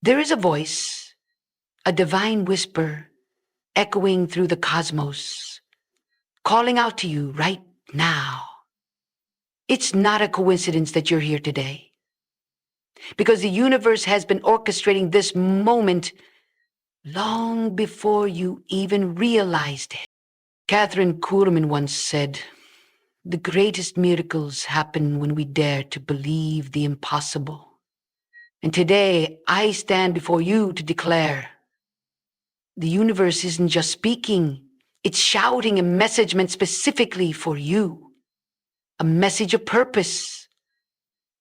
There is a voice, a divine whisper, echoing through the cosmos, calling out to you right now. It's not a coincidence that you're here today, because the universe has been orchestrating this moment long before you even realized it. Kathryn Kuhlman once said, "The greatest miracles happen when we dare to believe the impossible." And today, I stand before you to declare, the universe isn't just speaking, it's shouting a message meant specifically for you. A message of purpose,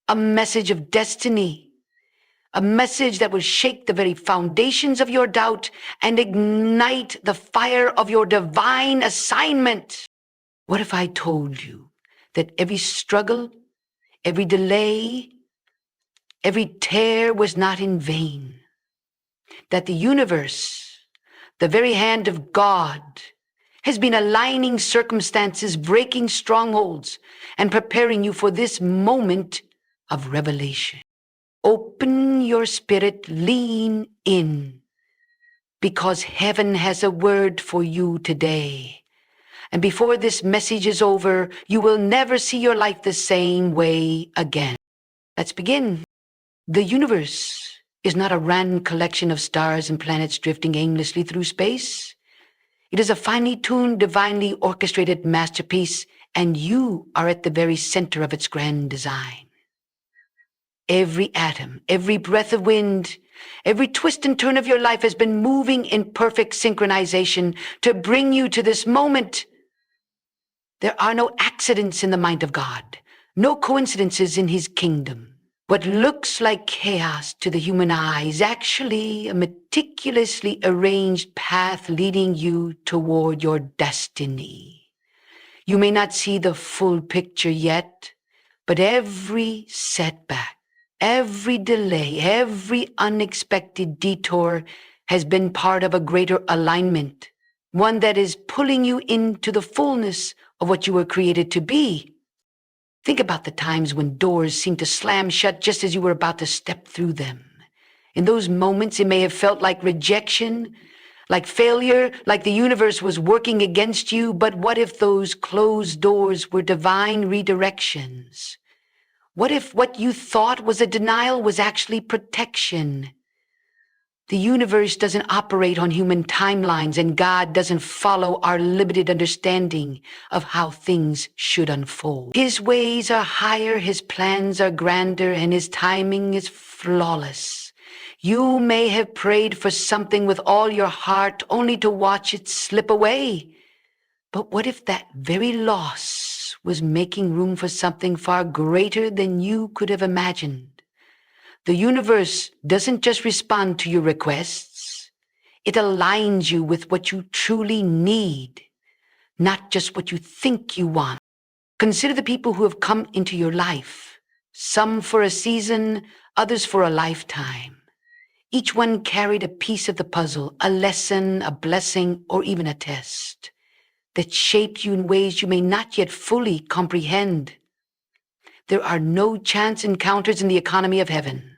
a message of destiny, a message that will shake the very foundations of your doubt and ignite the fire of your divine assignment. What if I told you that every struggle, every delay, every tear was not in vain? That the universe, the very hand of God, has been aligning circumstances, breaking strongholds, and preparing you for this moment of revelation. Open your spirit, lean in, because heaven has a word for you today. And before this message is over, you will never see your life the same way again. Let's begin. The universe is not a random collection of stars and planets drifting aimlessly through space. It is a finely tuned, divinely orchestrated masterpiece, and you are at the very center of its grand design. Every atom, every breath of wind, every twist and turn of your life has been moving in perfect synchronization to bring you to this moment. There are no accidents in the mind of God, no coincidences in his kingdom. What looks like chaos to the human eye is actually a meticulously arranged path leading you toward your destiny. You may not see the full picture yet, but every setback, every delay, every unexpected detour has been part of a greater alignment, one that is pulling you into the fullness of what you were created to be. Think about the times when doors seemed to slam shut just as you were about to step through them. In those moments, it may have felt like rejection, like failure, like the universe was working against you. But what if those closed doors were divine redirections? What if what you thought was a denial was actually protection? The universe doesn't operate on human timelines, and God doesn't follow our limited understanding of how things should unfold. His ways are higher, his plans are grander, and his timing is flawless. You may have prayed for something with all your heart only to watch it slip away. But what if that very loss was making room for something far greater than you could have imagined? The universe doesn't just respond to your requests. It aligns you with what you truly need, not just what you think you want. Consider the people who have come into your life, some for a season, others for a lifetime. Each one carried a piece of the puzzle, a lesson, a blessing, or even a test that shaped you in ways you may not yet fully comprehend. There are no chance encounters in the economy of heaven.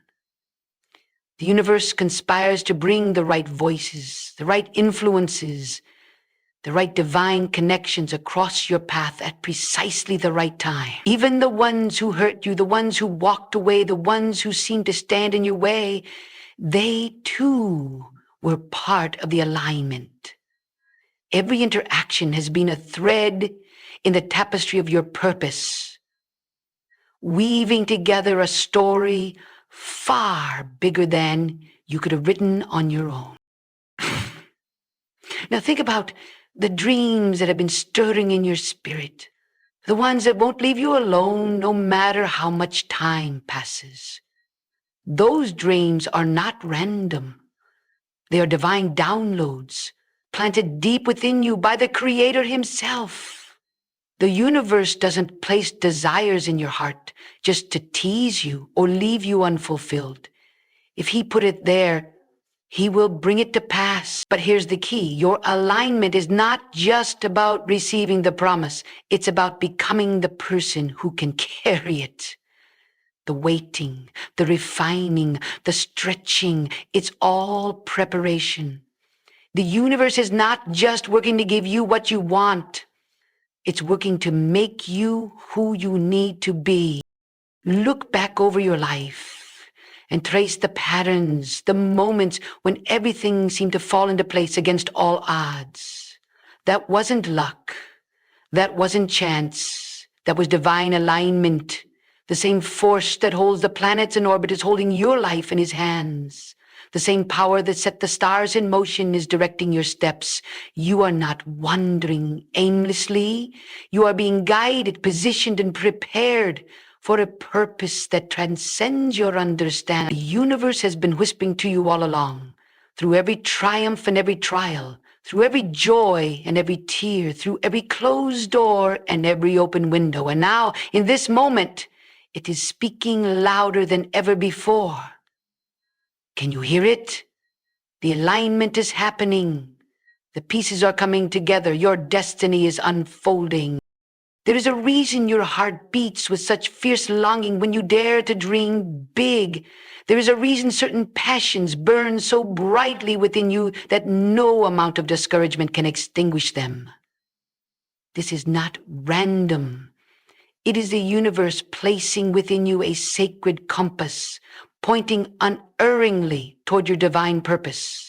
The universe conspires to bring the right voices, the right influences, the right divine connections across your path at precisely the right time. Even the ones who hurt you, the ones who walked away, the ones who seemed to stand in your way, they too were part of the alignment. Every interaction has been a thread in the tapestry of your purpose, weaving together a story far bigger than you could have written on your own. Now think about the dreams that have been stirring in your spirit, the ones that won't leave you alone no matter how much time passes. Those dreams are not random. They are divine downloads planted deep within you by the Creator himself. The universe doesn't place desires in your heart just to tease you or leave you unfulfilled. If he put it there, he will bring it to pass. But here's the key. Your alignment is not just about receiving the promise. It's about becoming the person who can carry it. The waiting, the refining, the stretching, it's all preparation. The universe is not just working to give you what you want. It's working to make you who you need to be. Look back over your life and trace the patterns, the moments when everything seemed to fall into place against all odds. That wasn't luck. That wasn't chance. That was divine alignment. The same force that holds the planets in orbit is holding your life in his hands. The same power that set the stars in motion is directing your steps. You are not wandering aimlessly. You are being guided, positioned, and prepared for a purpose that transcends your understanding. The universe has been whispering to you all along, through every triumph and every trial, through every joy and every tear, through every closed door and every open window. And now, in this moment, it is speaking louder than ever before. Can you hear it? The alignment is happening. The pieces are coming together. Your destiny is unfolding. There is a reason your heart beats with such fierce longing when you dare to dream big. There is a reason certain passions burn so brightly within you that no amount of discouragement can extinguish them. This is not random. It is the universe placing within you a sacred compass, pointing unerringly toward your divine purpose.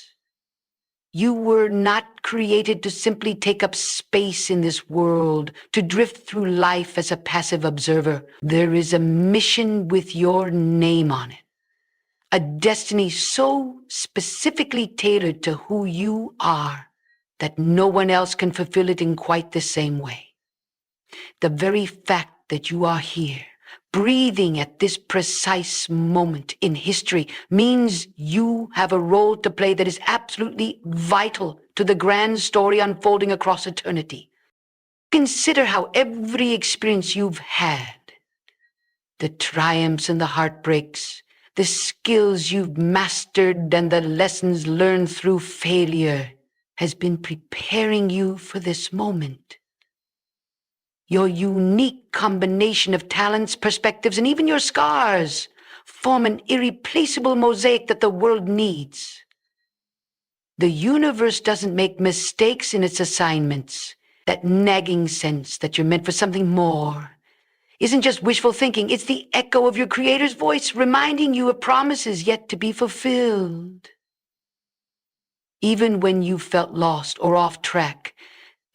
You were not created to simply take up space in this world, to drift through life as a passive observer. There is a mission with your name on it, a destiny so specifically tailored to who you are that no one else can fulfill it in quite the same way. The very fact that you are here, breathing at this precise moment in history, means you have a role to play that is absolutely vital to the grand story unfolding across eternity. Consider how every experience you've had, the triumphs and the heartbreaks, the skills you've mastered and the lessons learned through failure, has been preparing you for this moment. Your unique combination of talents, perspectives, and even your scars form an irreplaceable mosaic that the world needs. The universe doesn't make mistakes in its assignments. That nagging sense that you're meant for something more isn't just wishful thinking. It's the echo of your Creator's voice reminding you of promises yet to be fulfilled. Even when you felt lost or off track,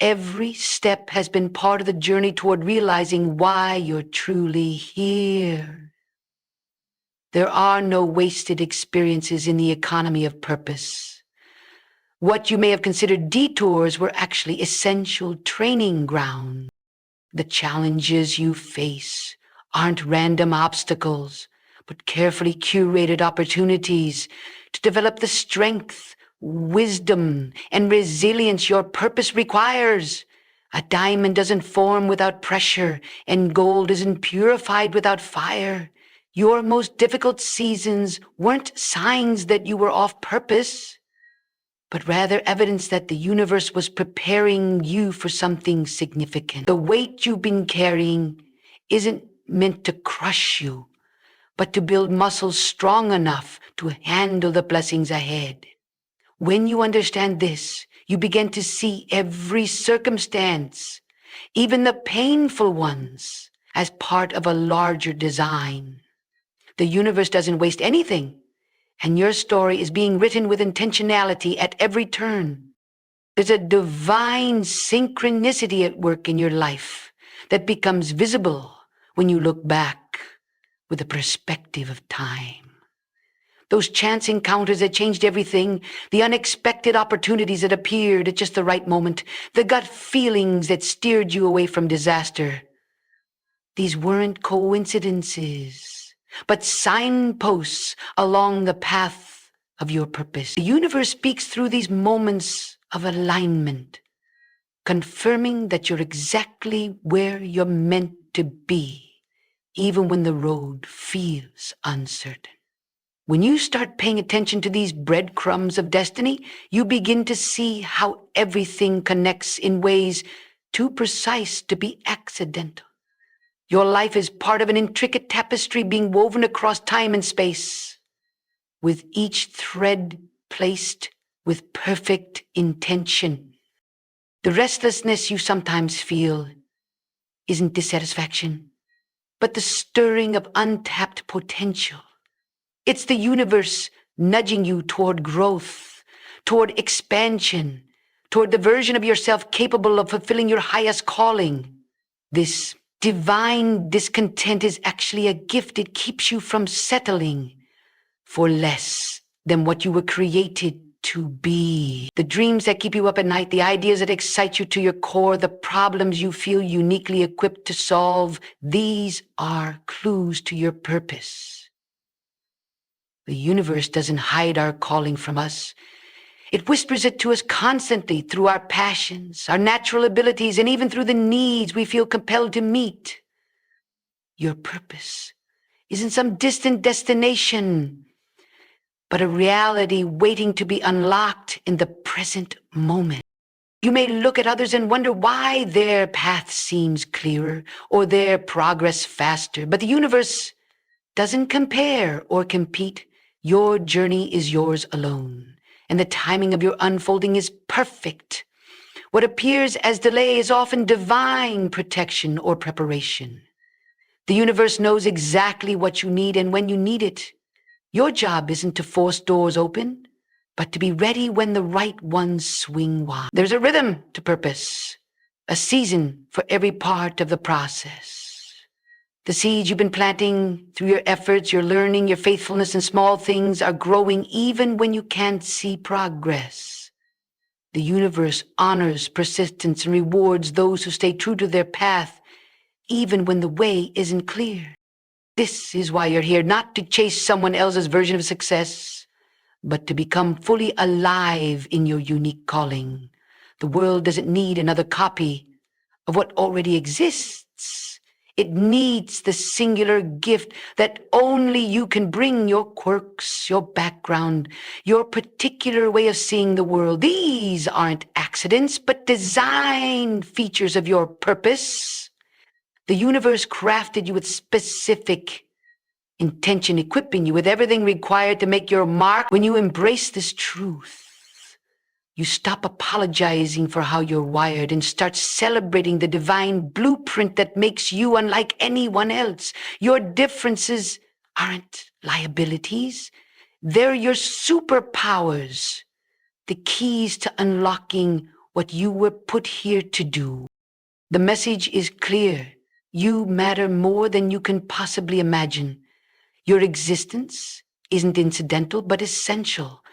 every step has been part of the journey toward realizing why you're truly here. There are no wasted experiences in the economy of purpose. What you may have considered detours were actually essential training grounds. The challenges you face aren't random obstacles, but carefully curated opportunities to develop the strength, wisdom, and resilience your purpose requires. A diamond doesn't form without pressure, and gold isn't purified without fire. Your most difficult seasons weren't signs that you were off purpose, but rather evidence that the universe was preparing you for something significant. The weight you've been carrying isn't meant to crush you, but to build muscles strong enough to handle the blessings ahead. When you understand this, you begin to see every circumstance, even the painful ones, as part of a larger design. The universe doesn't waste anything, and your story is being written with intentionality at every turn. There's a divine synchronicity at work in your life that becomes visible when you look back with the perspective of time. Those chance encounters that changed everything, the unexpected opportunities that appeared at just the right moment, the gut feelings that steered you away from disaster. These weren't coincidences, but signposts along the path of your purpose. The universe speaks through these moments of alignment, confirming that you're exactly where you're meant to be, even when the road feels uncertain. When you start paying attention to these breadcrumbs of destiny, you begin to see how everything connects in ways too precise to be accidental. Your life is part of an intricate tapestry being woven across time and space, with each thread placed with perfect intention. The restlessness you sometimes feel isn't dissatisfaction, but the stirring of untapped potential. It's the universe nudging you toward growth, toward expansion, toward the version of yourself capable of fulfilling your highest calling. This divine discontent is actually a gift. It keeps you from settling for less than what you were created to be. The dreams that keep you up at night, the ideas that excite you to your core, the problems you feel uniquely equipped to solve, these are clues to your purpose. The universe doesn't hide our calling from us. It whispers it to us constantly through our passions, our natural abilities, and even through the needs we feel compelled to meet. Your purpose isn't some distant destination, but a reality waiting to be unlocked in the present moment. You may look at others and wonder why their path seems clearer or their progress faster, but the universe doesn't compare or compete. Your journey is yours alone, and the timing of your unfolding is perfect. What appears as delay is often divine protection or preparation. The universe knows exactly what you need and when you need it. Your job isn't to force doors open, but to be ready when the right ones swing wide. There's a rhythm to purpose, a season for every part of the process. The seeds you've been planting through your efforts, your learning, your faithfulness in small things are growing even when you can't see progress. The universe honors persistence and rewards those who stay true to their path, even when the way isn't clear. This is why you're here, not to chase someone else's version of success, but to become fully alive in your unique calling. The world doesn't need another copy of what already exists. It needs the singular gift that only you can bring: your quirks, your background, your particular way of seeing the world. These aren't accidents, but design features of your purpose. The universe crafted you with specific intention, equipping you with everything required to make your mark. When you embrace this truth, you stop apologizing for how you're wired and start celebrating the divine blueprint that makes you unlike anyone else. Your differences aren't liabilities. They're your superpowers, the keys to unlocking what you were put here to do. The message is clear. You matter more than you can possibly imagine. Your existence isn't incidental, but essential.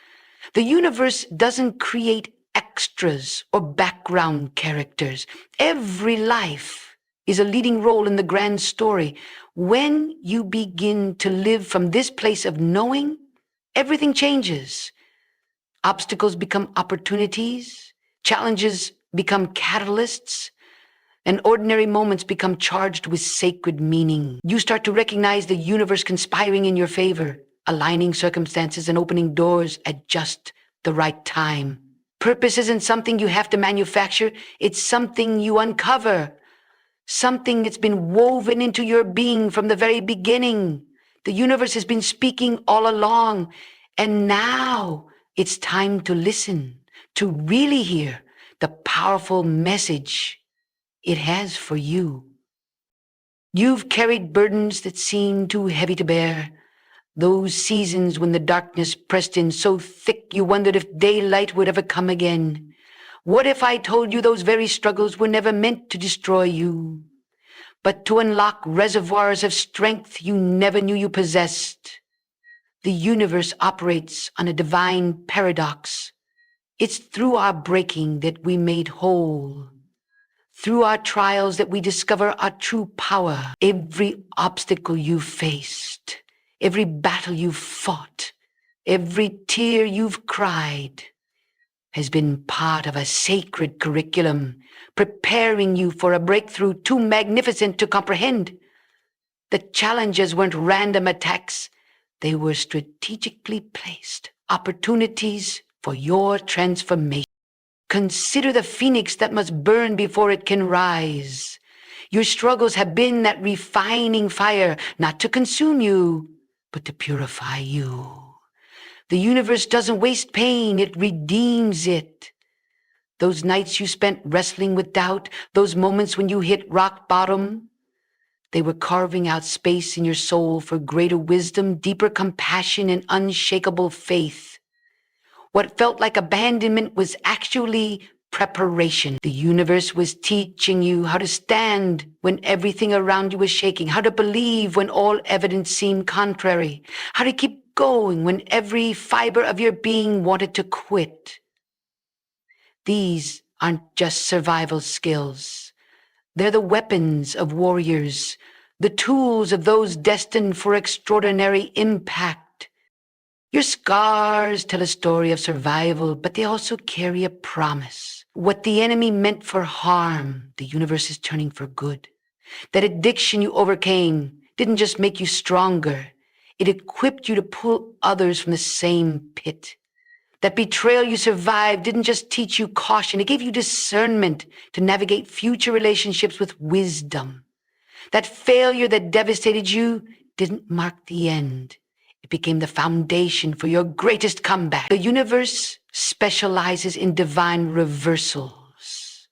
The universe doesn't create extras or background characters. Every life is a leading role in the grand story. When you begin to live from this place of knowing, everything changes. Obstacles become opportunities, challenges become catalysts, and ordinary moments become charged with sacred meaning. You start to recognize the universe conspiring in your favor, aligning circumstances and opening doors at just the right time. Purpose isn't something you have to manufacture. It's something you uncover, something that's been woven into your being from the very beginning. The universe has been speaking all along, and now it's time to listen, to really hear the powerful message it has for you. You've carried burdens that seem too heavy to bear. Those seasons when the darkness pressed in so thick you wondered if daylight would ever come again. What if I told you those very struggles were never meant to destroy you, but to unlock reservoirs of strength you never knew you possessed? The universe operates on a divine paradox. It's through our breaking that we made whole. Through our trials that we discover our true power. Every obstacle you've faced, every battle you've fought, every tear you've cried has been part of a sacred curriculum, preparing you for a breakthrough too magnificent to comprehend. The challenges weren't random attacks. They were strategically placed opportunities for your transformation. Consider the phoenix that must burn before it can rise. Your struggles have been that refining fire, not to consume you, but to purify you. The universe doesn't waste pain, it redeems it. Those nights you spent wrestling with doubt, those moments when you hit rock bottom, they were carving out space in your soul for greater wisdom, deeper compassion, and unshakable faith. What felt like abandonment was actually preparation. The universe was teaching you how to stand when everything around you was shaking, how to believe when all evidence seemed contrary, how to keep going when every fiber of your being wanted to quit. These aren't just survival skills. They're the weapons of warriors, the tools of those destined for extraordinary impact. Your scars tell a story of survival, but they also carry a promise. What the enemy meant for harm, the universe is turning for good. That addiction you overcame didn't just make you stronger, it equipped you to pull others from the same pit. That betrayal you survived didn't just teach you caution, it gave you discernment to navigate future relationships with wisdom. That failure that devastated you didn't mark the end. It became the foundation for your greatest comeback. The universe specializes in divine reversals,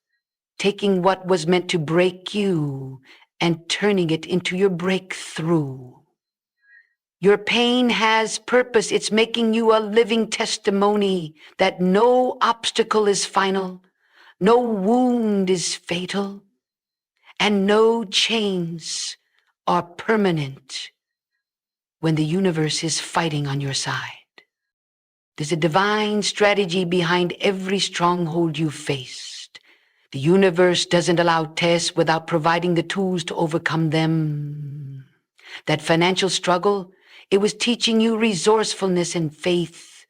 taking what was meant to break you and turning it into your breakthrough. Your pain has purpose. It's making you a living testimony that no obstacle is final, no wound is fatal, and no chains are permanent when the universe is fighting on your side. There's a divine strategy behind every stronghold you faced. The universe doesn't allow tests without providing the tools to overcome them. That financial struggle, it was teaching you resourcefulness and faith.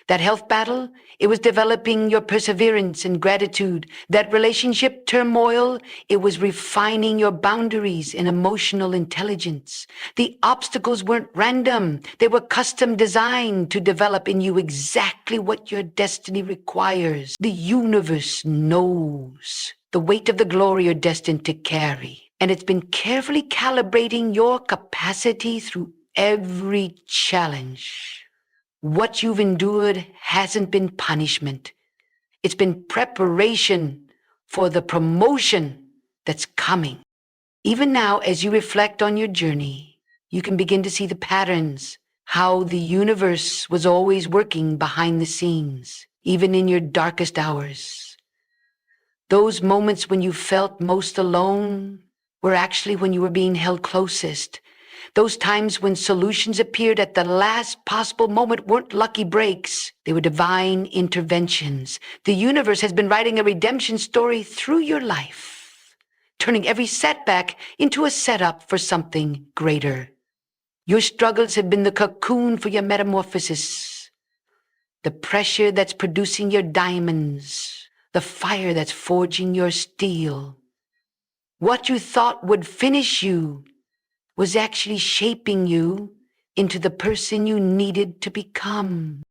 That health battle, it was developing your perseverance and gratitude. That relationship turmoil, it was refining your boundaries and emotional intelligence. The obstacles weren't random. They were custom designed to develop in you exactly what your destiny requires. The universe knows the weight of the glory you're destined to carry, and it's been carefully calibrating your capacity through every challenge. What you've endured hasn't been punishment. It's been preparation for the promotion that's coming. Even now, as you reflect on your journey, you can begin to see the patterns, how the universe was always working behind the scenes, even in your darkest hours. Those moments when you felt most alone were actually when you were being held closest. Those times when solutions appeared at the last possible moment weren't lucky breaks. They were divine interventions. The universe has been writing a redemption story through your life, turning every setback into a setup for something greater. Your struggles have been the cocoon for your metamorphosis, the pressure that's producing your diamonds, the fire that's forging your steel. What you thought would finish you was actually shaping you into the person you needed to become.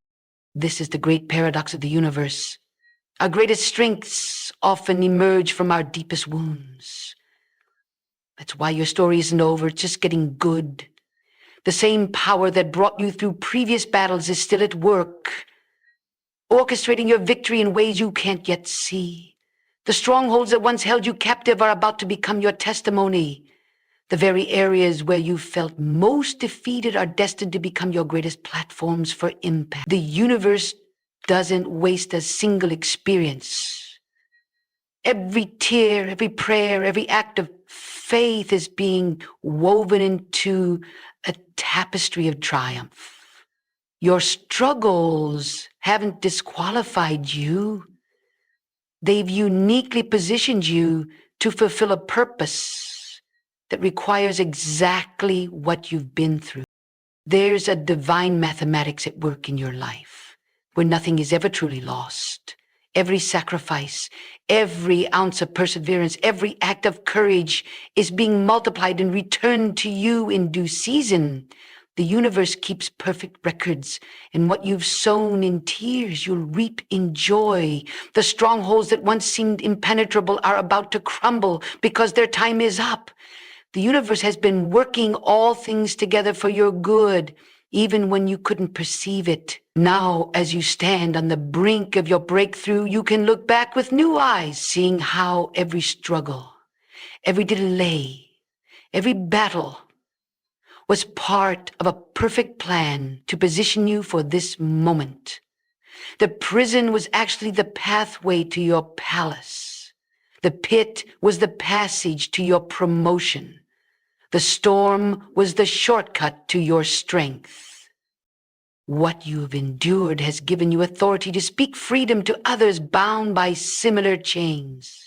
This is the great paradox of the universe. Our greatest strengths often emerge from our deepest wounds. That's why your story isn't over, it's just getting good. The same power that brought you through previous battles is still at work, orchestrating your victory in ways you can't yet see. The strongholds that once held you captive are about to become your testimony. The very areas where you felt most defeated are destined to become your greatest platforms for impact. The universe doesn't waste a single experience. Every tear, every prayer, every act of faith is being woven into a tapestry of triumph. Your struggles haven't disqualified you. They've uniquely positioned you to fulfill a purpose that requires exactly what you've been through. There's a divine mathematics at work in your life, where nothing is ever truly lost. Every sacrifice, every ounce of perseverance, every act of courage is being multiplied and returned to you in due season. The universe keeps perfect records, and what you've sown in tears, you'll reap in joy. The strongholds that once seemed impenetrable are about to crumble because their time is up. The universe has been working all things together for your good, even when you couldn't perceive it. Now, as you stand on the brink of your breakthrough, you can look back with new eyes, seeing how every struggle, every delay, every battle was part of a perfect plan to position you for this moment. The prison was actually the pathway to your palace. The pit was the passage to your promotion. The storm was the shortcut to your strength. What you have endured has given you authority to speak freedom to others bound by similar chains.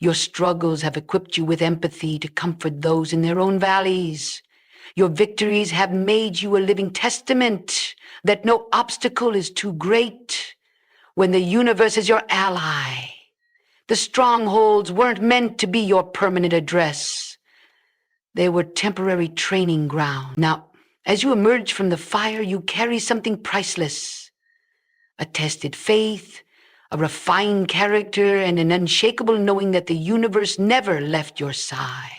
Your struggles have equipped you with empathy to comfort those in their own valleys. Your victories have made you a living testament that no obstacle is too great when the universe is your ally. The strongholds weren't meant to be your permanent address. They were temporary training ground. Now, as you emerge from the fire, you carry something priceless: a tested faith, a refined character, and an unshakable knowing that the universe never left your side.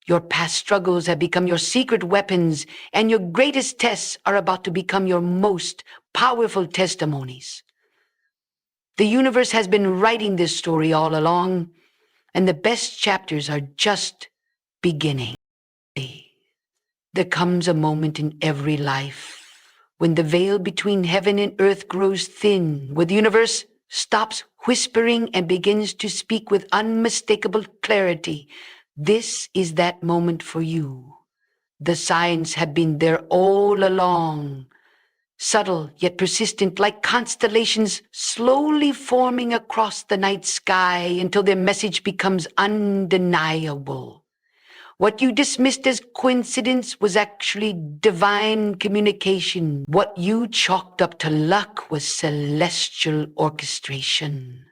Your past struggles have become your secret weapons, and your greatest tests are about to become your most powerful testimonies. The universe has been writing this story all along, and the best chapters are just beginning. There comes a moment in every life when the veil between heaven and earth grows thin, where the universe stops whispering and begins to speak with unmistakable clarity. This is that moment for you. The signs have been there all along, subtle yet persistent, like constellations slowly forming across the night sky until their message becomes undeniable. What you dismissed as coincidence was actually divine communication. What you chalked up to luck was celestial orchestration.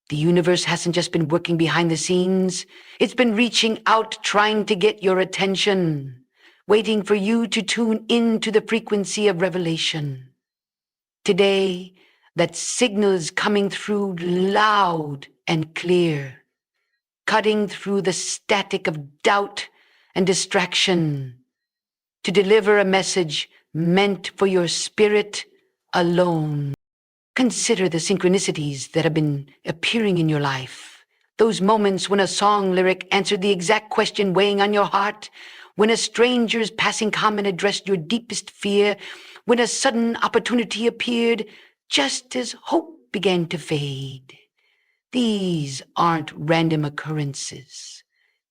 The universe hasn't just been working behind the scenes. It's been reaching out, trying to get your attention, waiting for you to tune into the frequency of revelation. Today, that signal is coming through loud and clear, cutting through the static of doubt and distraction, to deliver a message meant for your spirit alone. Consider the synchronicities that have been appearing in your life. Those moments when a song lyric answered the exact question weighing on your heart, when a stranger's passing comment addressed your deepest fear, when a sudden opportunity appeared just as hope began to fade. These aren't random occurrences.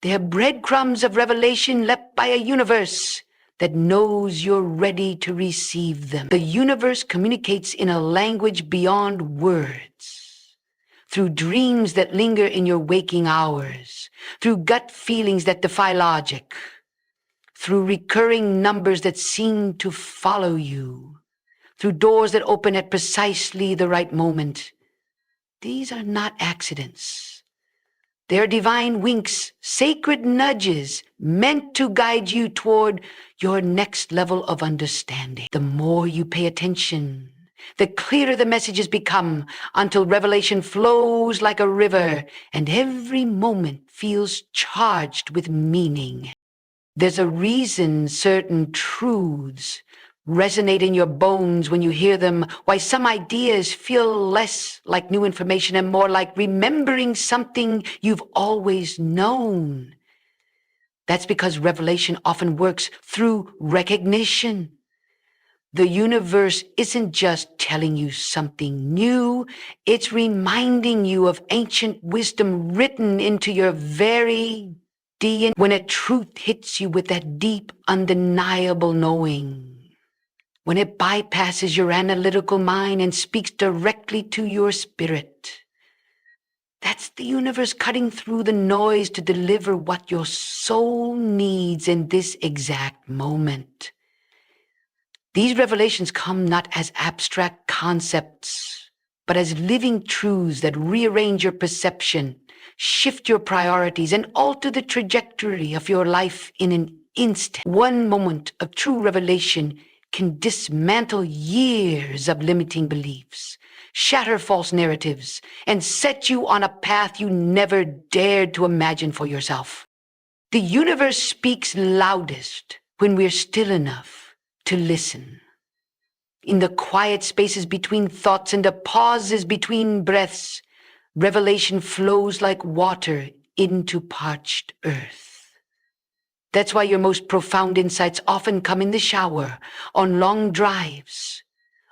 They're breadcrumbs of revelation left by a universe that knows you're ready to receive them. The universe communicates in a language beyond words, through dreams that linger in your waking hours, through gut feelings that defy logic, through recurring numbers that seem to follow you, through doors that open at precisely the right moment. These are not accidents. They're divine winks, sacred nudges, meant to guide you toward your next level of understanding. The more you pay attention, the clearer the messages become, until revelation flows like a river, and every moment feels charged with meaning. There's a reason certain truths resonate in your bones when you hear them, why some ideas feel less like new information and more like remembering something you've always known. That's because revelation often works through recognition. The universe isn't just telling you something new, it's reminding you of ancient wisdom written into your very DNA. When a truth hits you with that deep, undeniable knowing, when it bypasses your analytical mind and speaks directly to your spirit, that's the universe cutting through the noise to deliver what your soul needs in this exact moment. These revelations come not as abstract concepts, but as living truths that rearrange your perception, shift your priorities, and alter the trajectory of your life in an instant. One moment of true revelation can dismantle years of limiting beliefs, shatter false narratives, and set you on a path you never dared to imagine for yourself. The universe speaks loudest when we're still enough to listen. In the quiet spaces between thoughts and the pauses between breaths, revelation flows like water into parched earth. That's why your most profound insights often come in the shower, on long drives,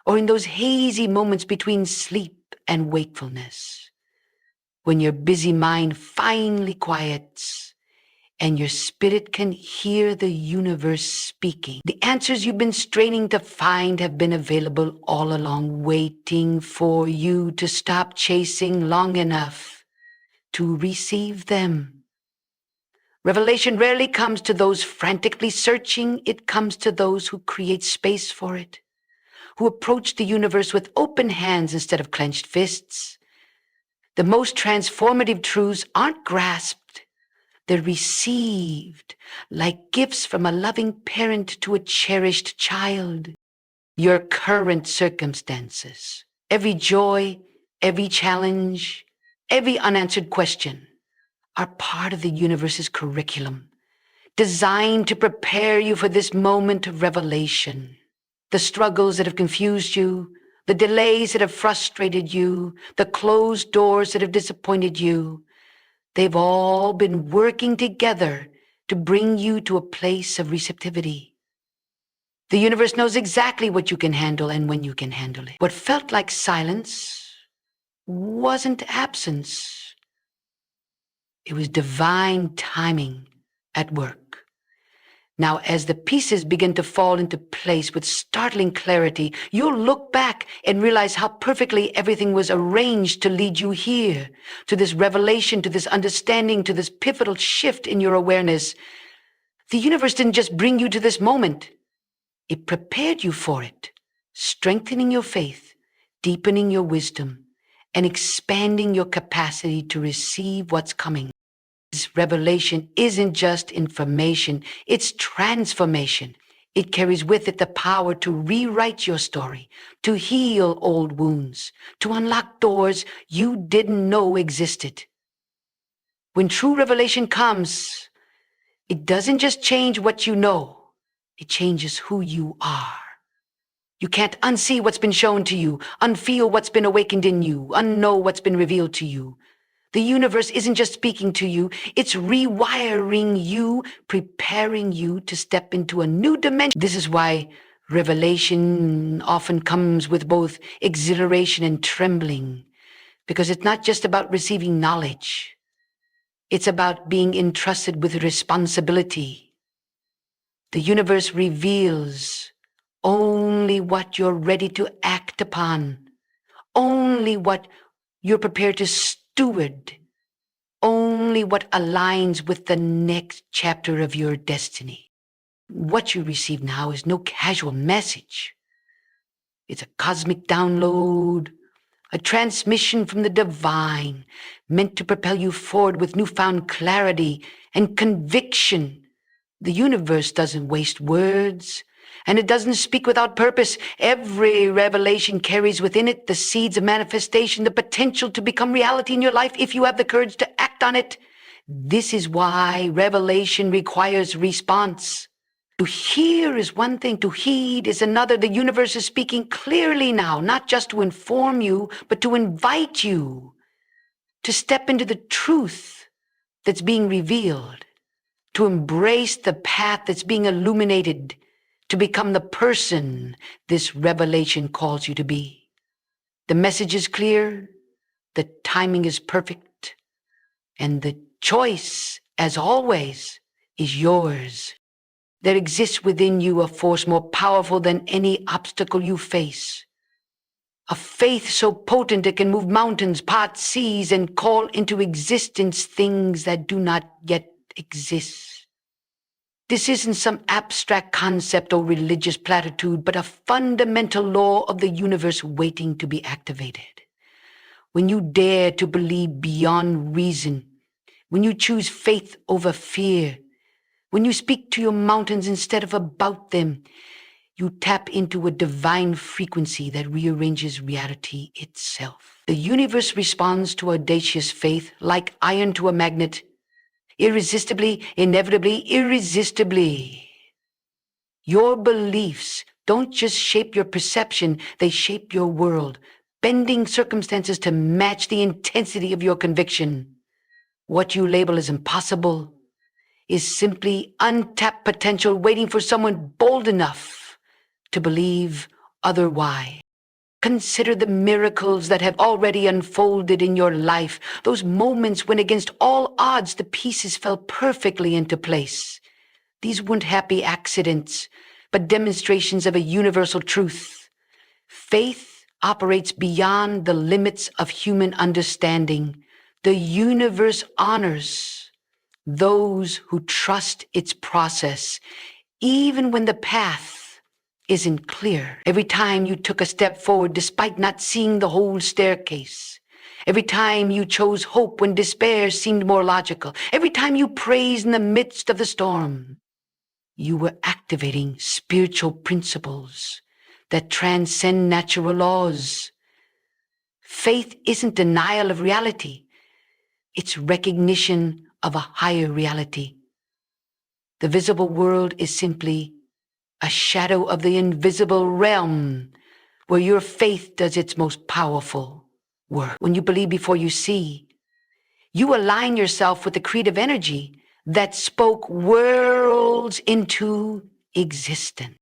or in those hazy moments between sleep and wakefulness, when your busy mind finally quiets and your spirit can hear the universe speaking. The answers you've been straining to find have been available all along, waiting for you to stop chasing long enough to receive them. Revelation rarely comes to those frantically searching. It comes to those who create space for it, who approach the universe with open hands instead of clenched fists. The most transformative truths aren't grasped. They're received like gifts from a loving parent to a cherished child. Your current circumstances, every joy, every challenge, every unanswered question are part of the universe's curriculum, designed to prepare you for this moment of revelation. The struggles that have confused you, the delays that have frustrated you, the closed doors that have disappointed you, they've all been working together to bring you to a place of receptivity. The universe knows exactly what you can handle and when you can handle it. What felt like silence wasn't absence. It was divine timing at work. Now, as the pieces begin to fall into place with startling clarity, you'll look back and realize how perfectly everything was arranged to lead you here, to this revelation, to this understanding, to this pivotal shift in your awareness. The universe didn't just bring you to this moment. It prepared you for it, strengthening your faith, deepening your wisdom, and expanding your capacity to receive what's coming. This revelation isn't just information, it's transformation. It carries with it the power to rewrite your story, to heal old wounds, to unlock doors you didn't know existed. When true revelation comes, it doesn't just change what you know, it changes who you are. You can't unsee what's been shown to you, unfeel what's been awakened in you, unknow what's been revealed to you. The universe isn't just speaking to you, it's rewiring you, preparing you to step into a new dimension. This is why revelation often comes with both exhilaration and trembling, because it's not just about receiving knowledge. It's about being entrusted with responsibility. The universe reveals only what you're ready to act upon, only what you're prepared to steward, only what aligns with the next chapter of your destiny. What you receive now is no casual message. It's a cosmic download, a transmission from the divine, meant to propel you forward with newfound clarity and conviction. The universe doesn't waste words, and it doesn't speak without purpose. Every revelation carries within it the seeds of manifestation, the potential to become reality in your life if you have the courage to act on it. This is why revelation requires response. To hear is one thing, to heed is another. The universe is speaking clearly now, not just to inform you, but to invite you to step into the truth that's being revealed, to embrace the path that's being illuminated, to become the person this revelation calls you to be. The message is clear, the timing is perfect, and the choice, as always, is yours. There exists within you a force more powerful than any obstacle you face. A faith so potent it can move mountains, part seas, and call into existence things that do not yet exist. This isn't some abstract concept or religious platitude, but a fundamental law of the universe waiting to be activated. When you dare to believe beyond reason, when you choose faith over fear, When you speak to your mountains instead of about them, you tap into a divine frequency that rearranges reality itself. The universe responds to audacious faith like iron to a magnet, irresistibly, inevitably, irresistibly. Your beliefs don't just shape your perception, they shape your world, bending circumstances to match the intensity of your conviction. What you label as impossible is simply untapped potential waiting for someone bold enough to believe otherwise. Consider the miracles that have already unfolded in your life, those moments when against all odds the pieces fell perfectly into place. These weren't happy accidents, but demonstrations of a universal truth. Faith operates beyond the limits of human understanding. The universe honors those who trust its process, even when the path isn't clear. Every time you took a step forward despite not seeing the whole staircase. Every time you chose hope when despair seemed more logical. Every time you praised in the midst of the storm. You were activating spiritual principles that transcend natural laws. Faith isn't denial of reality. It's recognition of a higher reality. The visible world is simply a shadow of the invisible realm where your faith does its most powerful work. When you believe before you see, you align yourself with the creative energy that spoke worlds into existence.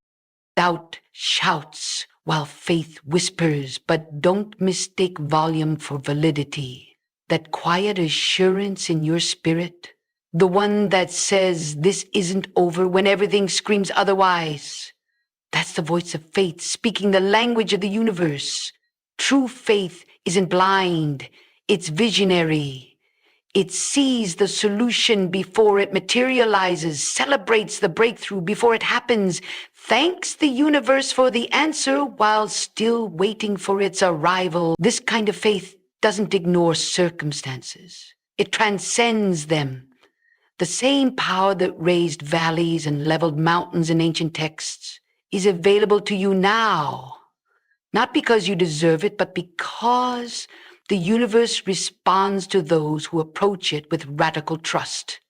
Doubt shouts while faith whispers, but don't mistake volume for validity. That quiet assurance in your spirit, the one that says this isn't over when everything screams otherwise. That's the voice of faith speaking the language of the universe. True faith isn't blind, it's visionary. It sees the solution before it materializes, celebrates the breakthrough before it happens, thanks the universe for the answer while still waiting for its arrival. This kind of faith doesn't ignore circumstances. It transcends them. The same power that raised valleys and leveled mountains in ancient texts is available to you now, not because you deserve it, but because the universe responds to those who approach it with radical trust.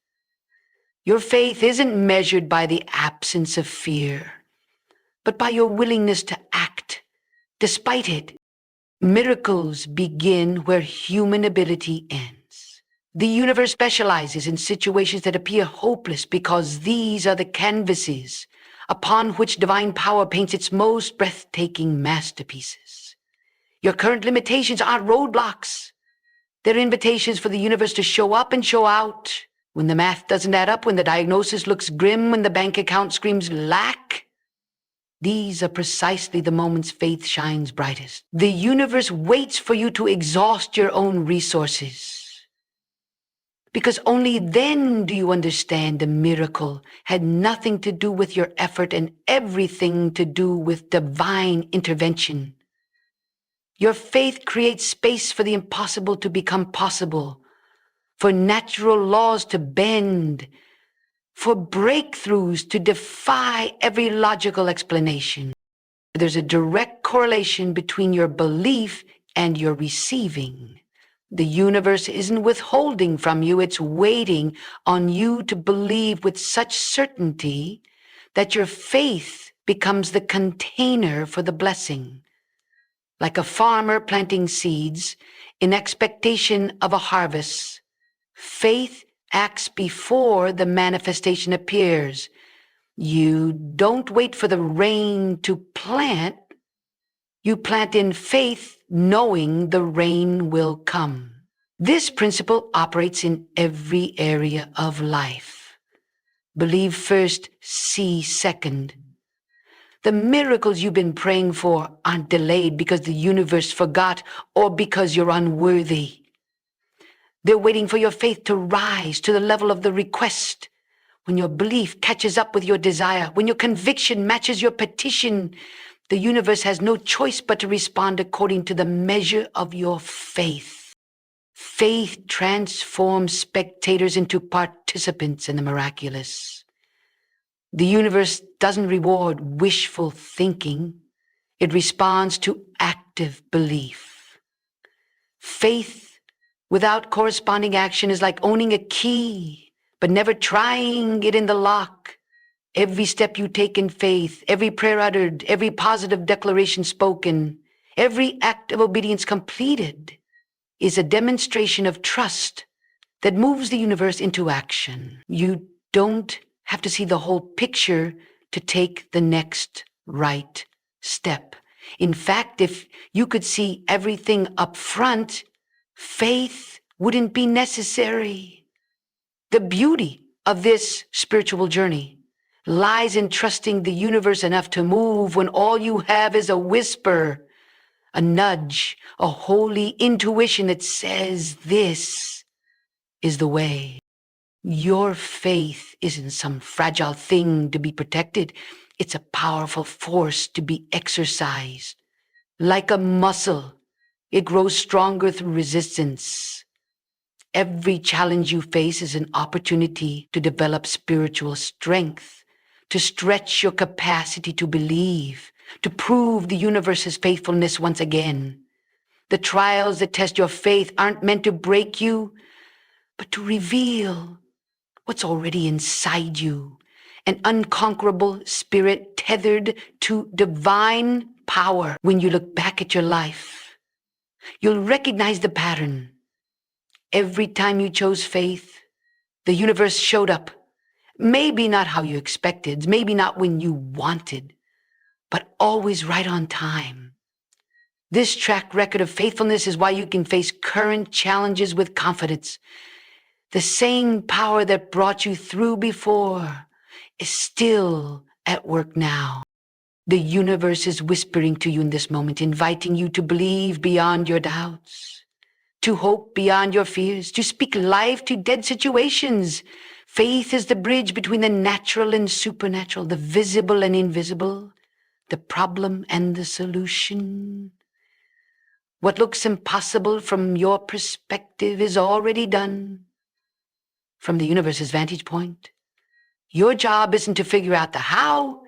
Your faith isn't measured by the absence of fear, but by your willingness to act despite it. Miracles begin where human ability ends. The universe specializes in situations that appear hopeless because these are the canvases upon which divine power paints its most breathtaking masterpieces. Your current limitations aren't roadblocks. They're invitations for the universe to show up and show out. When the math doesn't add up, when the diagnosis looks grim, when the bank account screams lack, these are precisely the moments faith shines brightest. The universe waits for you to exhaust your own resources, because only then do you understand the miracle had nothing to do with your effort and everything to do with divine intervention. Your faith creates space for the impossible to become possible, for natural laws to bend, for breakthroughs to defy every logical explanation. There's a direct correlation between your belief and your receiving. The universe isn't withholding from you, it's waiting on you to believe with such certainty that your faith becomes the container for the blessing. Like a farmer planting seeds in expectation of a harvest, faith acts before the manifestation appears. You don't wait for the rain to plant. You plant in faith, knowing the rain will come. This principle operates in every area of life. Believe first, see second. The miracles you've been praying for aren't delayed because the universe forgot or because you're unworthy. They're waiting for your faith to rise to the level of the request. When your belief catches up with your desire, when your conviction matches your petition, the universe has no choice but to respond according to the measure of your faith. Faith transforms spectators into participants in the miraculous. The universe doesn't reward wishful thinking. It responds to active belief. Faith without corresponding action is like owning a key, but never trying it in the lock. Every step you take in faith, every prayer uttered, every positive declaration spoken, every act of obedience completed is a demonstration of trust that moves the universe into action. You don't have to see the whole picture to take the next right step. In fact, if you could see everything up front, faith wouldn't be necessary. The beauty of this spiritual journey lies in trusting the universe enough to move when all you have is a whisper, a nudge, a holy intuition that says this is the way. Your faith isn't some fragile thing to be protected. It's a powerful force to be exercised. Like a muscle, it grows stronger through resistance. Every challenge you face is an opportunity to develop spiritual strength, to stretch your capacity to believe, to prove the universe's faithfulness once again. The trials that test your faith aren't meant to break you, but to reveal what's already inside you, an unconquerable spirit tethered to divine power. When you look back at your life, you'll recognize the pattern. Every time you chose faith, the universe showed up. Maybe not how you expected, maybe not when you wanted, but always right on time. This track record of faithfulness is why you can face current challenges with confidence. The same power that brought you through before is still at work now. The universe is whispering to you in this moment, inviting you to believe beyond your doubts, to hope beyond your fears, to speak life to dead situations. Faith is the bridge between the natural and supernatural, the visible and invisible, the problem and the solution. What looks impossible from your perspective is already done. From the universe's vantage point, your job isn't to figure out the how,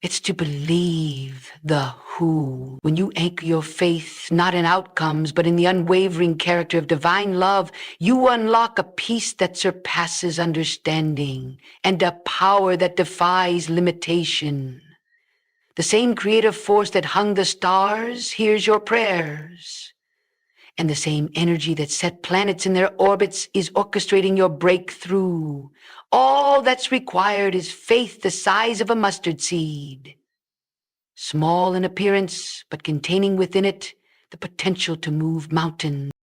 it's to believe the who. When you anchor your faith not in outcomes, but in the unwavering character of divine love, you unlock a peace that surpasses understanding and a power that defies limitation. The same creative force that hung the stars hears your prayers. And the same energy that set planets in their orbits is orchestrating your breakthrough. All that's required is faith the size of a mustard seed. Small in appearance, but containing within it the potential to move mountains.